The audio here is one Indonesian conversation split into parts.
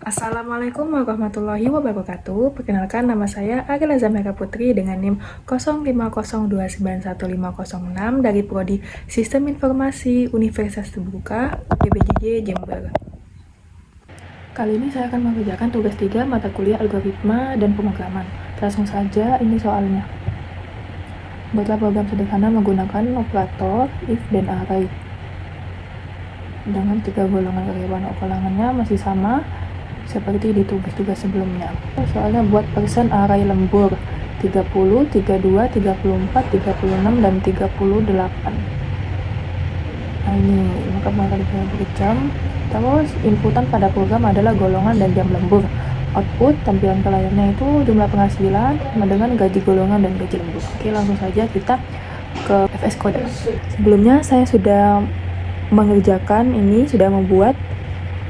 Assalamualaikum warahmatullahi wabarakatuh. Perkenalkan, nama saya Agila Zamera Putri dengan NIM 0502915506 dari Prodi Sistem Informasi Universitas Terbuka PBJJ Jember. Kali ini saya akan mengerjakan tugas 3 mata kuliah algoritma dan pemrograman. Langsung saja, ini soalnya. Buatlah program sederhana menggunakan operator if dan array. Dengan 3 golongan karyawan, ulangannya masih sama seperti di tugas-tugas sebelumnya. Soalnya buat persen array lembur 30, 32, 34, 36, dan 38. Nah ini, maka dibagi jam. Terus inputan pada program adalah golongan dan jam lembur. Output tampilan ke layarnya itu jumlah penghasilan sama dengan gaji golongan dan gaji lembur. Oke, langsung saja kita ke FS Code. Sebelumnya saya sudah mengerjakan ini, sudah membuat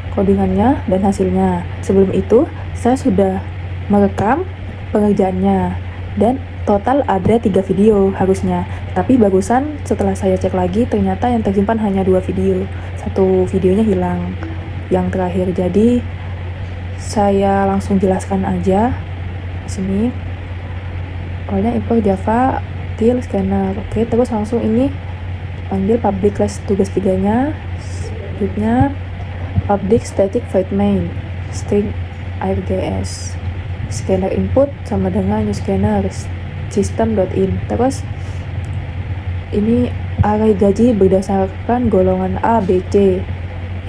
codingannya dan hasilnya. Sebelum itu, saya sudah merekam pengerjaannya dan total ada 3 video harusnya. Tapi barusan setelah saya cek lagi, ternyata yang tersimpan hanya 2 video. Satu videonya hilang, yang terakhir. Jadi saya langsung jelaskan aja di sini. Awalnya import Java til scanner. Oke, terus langsung ini ambil public class tugas 3-nya. Selanjutnya public static void main string args scanner input sama dengan new scanner system.in. Terus ini array gaji berdasarkan golongan A, B, C,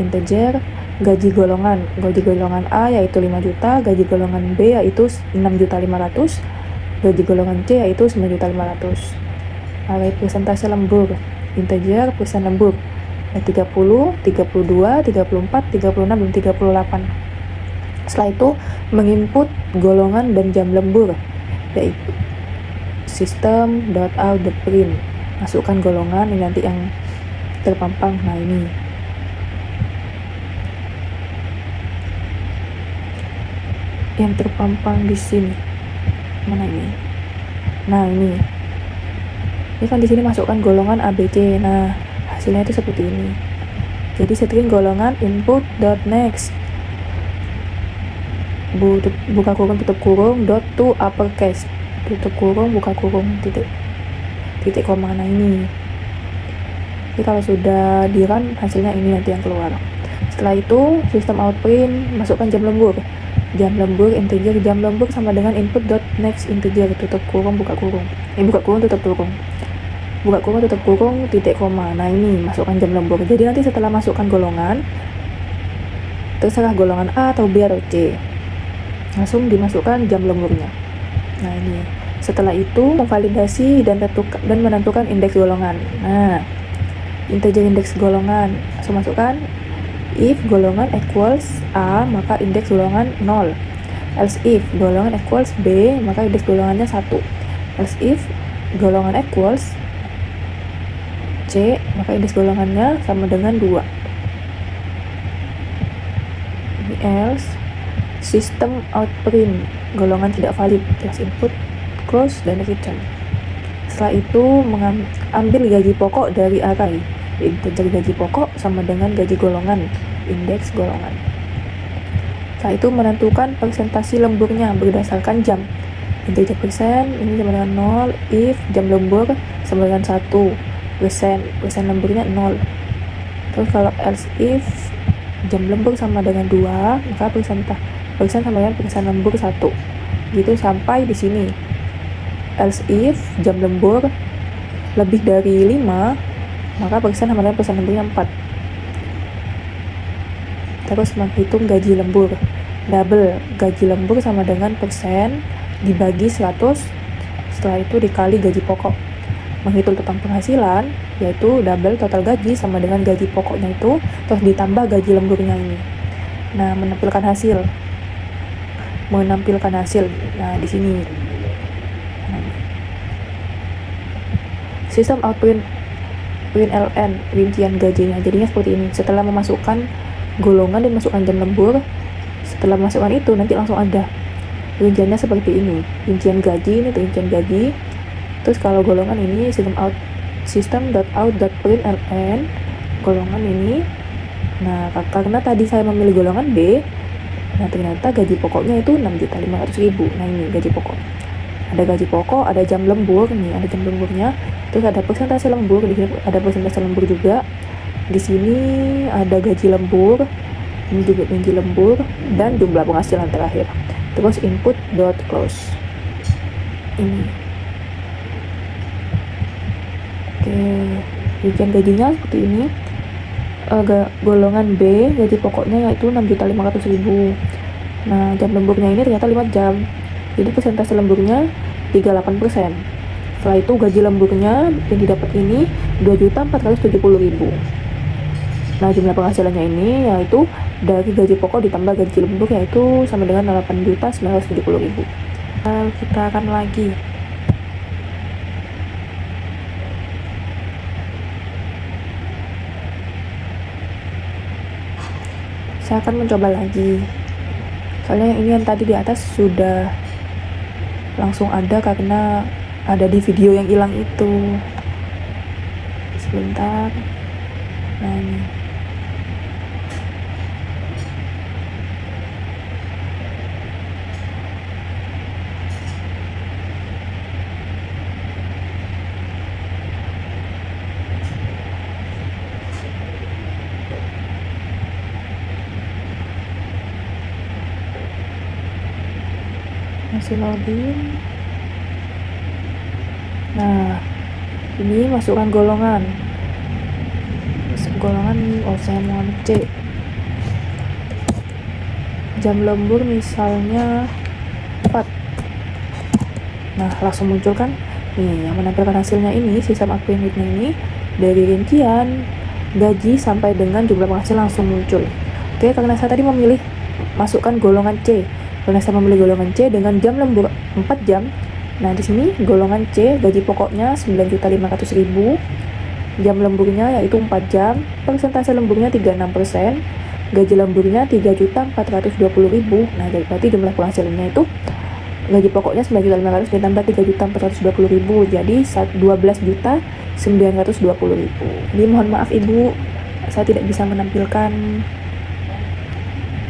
integer gaji golongan A yaitu 5 juta, gaji golongan B yaitu 6.500.000, gaji golongan C yaitu 9.500.000. Array persentase lembur integer persen lembur 30, 32, 34, 36, dan 38. Setelah itu menginput golongan dan jam lembur, yaitu system.out.print. Masukkan golongan ini nanti yang terpampang. Nah ini. Yang terpampang di sini. Mana ini? Nah ini. Ini kan di sini masukkan golongan ABC. Nah, hasilnya itu seperti ini. Jadi string golongan input.next buka kurung tutup kurung dot to uppercase tutup kurung buka kurung titik koma. Nah ini. Jadi kalau sudah di run, hasilnya ini nanti yang keluar. Setelah itu sistem out print, masukkan jam lembur integer jam lembur sama dengan input.next integer tutup kurung buka kurung buka kurung tutup kurung tutup kurung titik koma. Nah ini masukkan jam lembur. Jadi nanti setelah masukkan golongan, terserah golongan A atau B atau C, langsung dimasukkan jam lemburnya. Nah ini. Setelah itu memvalidasi dan menentukan indeks golongan. Nah, integer indeks golongan langsung masukkan if golongan equals A maka indeks golongan 0, else if golongan equals B maka indeks golongannya 1, else if golongan equals C maka indeks golongannya sama dengan 2. Ini else system out print golongan tidak valid, class input close dan return. Setelah itu ambil gaji pokok dari array, integer gaji pokok sama dengan gaji golongan, indeks golongan. Setelah itu menentukan persentase lemburnya berdasarkan jam, integer persen ini sama dengan 0 if jam lembur sama dengan 1, persen lemburnya 0. Terus kalau else if jam lembur sama dengan 2 maka persen sama dengan persen lembur 1. Gitu sampai di sini. Else if jam lembur lebih dari 5 maka persen sama dengan persen lemburnya 4. Terus menghitung gaji lembur, double gaji lembur sama dengan persen dibagi 100, setelah itu dikali gaji pokok. Menghitung total penghasilan, yaitu double total gaji sama dengan gaji pokoknya itu, terus ditambah gaji lemburnya ini. Nah, menampilkan hasil. Nah, di sini. Sistem out print ln rincian gajinya. Jadinya seperti ini. Setelah memasukkan golongan dan masukkan jam lembur, setelah masukkan itu nanti langsung ada rinciannya seperti ini. Rincian gaji, ini rincian gaji. Terus kalau golongan ini system.out.print ln golongan ini. Nah, karena tadi saya memilih golongan B, Nah ternyata gaji pokoknya itu 6.500.000. Nah ini gaji pokok. Ada gaji pokok, ada jam lembur nih, ada jam lemburnya. Terus ada persentase lembur, di sini ada persentase lembur juga. Di sini ada gaji lembur, ini juga gaji lembur, dan jumlah penghasilan terakhir. Terus input dot close. Ini. Oke, rincian gajinya seperti ini. Golongan B, gaji pokoknya yaitu 6.500.000. Nah, jam lemburnya ini ternyata 5 jam. Jadi persentase lemburnya 38%. Setelah itu gaji lemburnya yang didapat ini 2.470.000. Nah, jumlah penghasilannya ini yaitu dari gaji pokok ditambah gaji lembur yaitu sama dengan 8.970.000. Nah, kita akan lagi. Saya akan mencoba lagi. Soalnya ini yang tadi di atas sudah langsung ada karena ada di video yang hilang itu. Sebentar. Nah ini. Masih loading. Nah ini masukkan golongan. Saya mau C. Jam lembur misalnya 4. Nah langsung muncul kan nih yang menampilkan hasilnya ini, sistem aku yang ini dari rincian gaji sampai dengan jumlah penghasilan langsung muncul. Oke, karena saya tadi memilih masukkan golongan C. Karena saya memilih golongan C dengan jam lembur 4 jam. Nah, di sini golongan C gaji pokoknya 9.500.000. Jam lemburnya yaitu 4 jam, persentase lemburnya 36%, gaji lemburnya 3.420.000. Nah, jadi berarti jumlah penghasilannya itu gaji pokoknya 9.500.000 ditambah 3.420.000, jadi 12.920.000. Jadi mohon maaf Ibu, saya tidak bisa menampilkan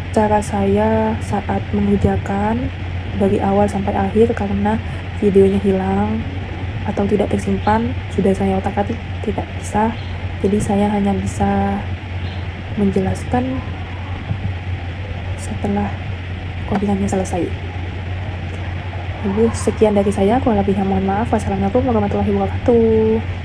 cara saya saat mengerjakan dari awal sampai akhir karena videonya hilang atau tidak tersimpan, sudah saya otak-atik tidak bisa. Jadi saya hanya bisa menjelaskan setelah codingannya selesai. Ibu, sekian dari saya, kurang lebihnya mohon maaf. Wassalamualaikum warahmatullahi wabarakatuh.